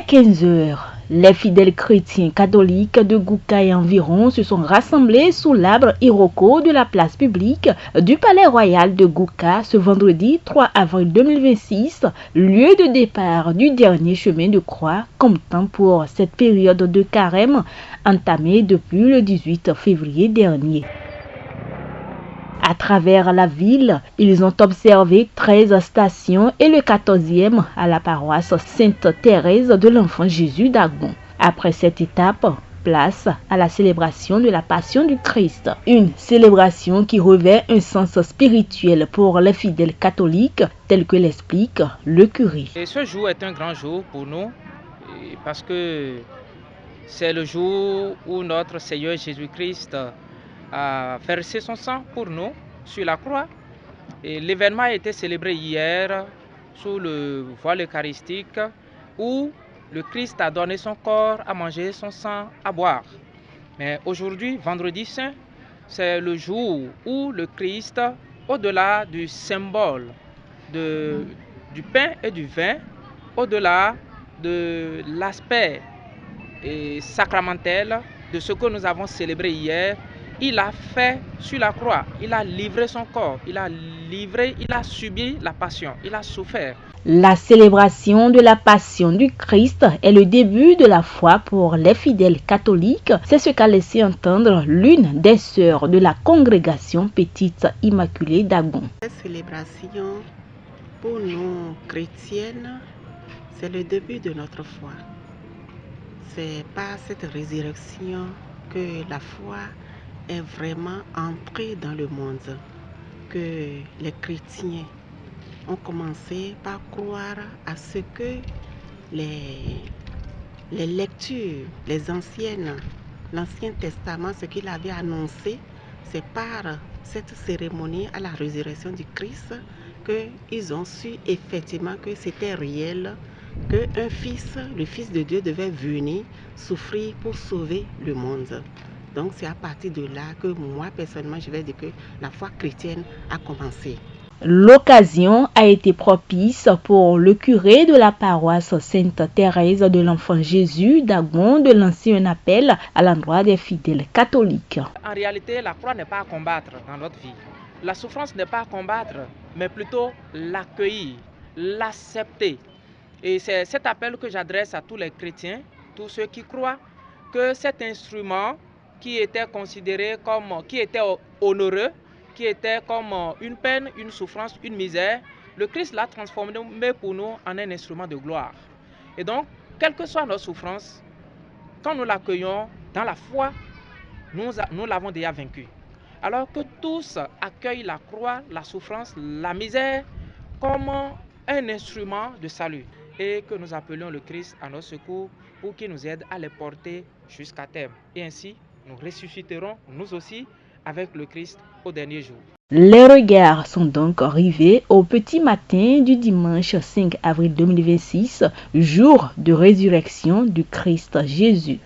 est 15 heures. Les fidèles chrétiens catholiques de Gouka et environ se sont rassemblés sous l'arbre Iroko de la place publique du Palais Royal de Gouka ce vendredi 3 avril 2026, lieu de départ du dernier chemin de croix, comptant pour cette période de carême entamée depuis le 18 février dernier. À travers la ville, ils ont observé 13 stations et le 14e à la paroisse Sainte-Thérèse de l'Enfant Jésus d'Agon. Après cette étape, place à la célébration de la Passion du Christ. Une célébration qui revêt un sens spirituel pour les fidèles catholiques, tel que l'explique le curé. Et ce jour est un grand jour pour nous parce que c'est le jour où notre Seigneur Jésus-Christ a versé son sang pour nous sur la croix. Et l'événement a été célébré hier sous le voile eucharistique où le Christ a donné son corps à manger, son sang à boire. Mais aujourd'hui, vendredi saint, c'est le jour où le Christ, au-delà du symbole du pain et du vin, au-delà de l'aspect sacramentel de ce que nous avons célébré hier, il a fait sur la croix, il a livré son corps, il a subi la passion, il a souffert. La célébration de la Passion du Christ est le début de la foi pour les fidèles catholiques. C'est ce qu'a laissé entendre l'une des sœurs de la congrégation Petite Immaculée d'Agon. Cette célébration, pour nous chrétiennes, c'est le début de notre foi. C'est par cette résurrection que la foi est vraiment entrée dans le monde, que les chrétiens ont commencé par croire à ce que les lectures, les anciennes, l'Ancien Testament, ce qu'il avait annoncé, c'est par cette cérémonie à la résurrection du Christ qu'ils ont su effectivement que c'était réel, qu'un fils, le Fils de Dieu, devait venir souffrir pour sauver le monde. Donc c'est à partir de là que moi, personnellement, je vais dire que la foi chrétienne a commencé. L'occasion a été propice pour le curé de la paroisse Sainte-Thérèse de l'Enfant Jésus d'Agon de lancer un appel à l'endroit des fidèles catholiques. En réalité, la croix n'est pas à combattre dans notre vie. La souffrance n'est pas à combattre, mais plutôt l'accueillir, l'accepter. Et c'est cet appel que j'adresse à tous les chrétiens, tous ceux qui croient que cet instrument qui était considéré comme, qui était honoreux, qui était comme une peine, une souffrance, une misère, le Christ l'a transformé pour nous en un instrument de gloire. Et donc, quelle que soit notre souffrance, quand nous l'accueillons dans la foi, nous l'avons déjà vaincu. Alors que tous accueillent la croix, la souffrance, la misère comme un instrument de salut et que nous appelions le Christ à notre secours pour qu'il nous aide à les porter jusqu'à terme. Et ainsi, nous ressusciterons, nous aussi, avec le Christ au dernier jour. Les regards sont donc rivés au petit matin du dimanche 5 avril 2026, jour de résurrection du Christ Jésus.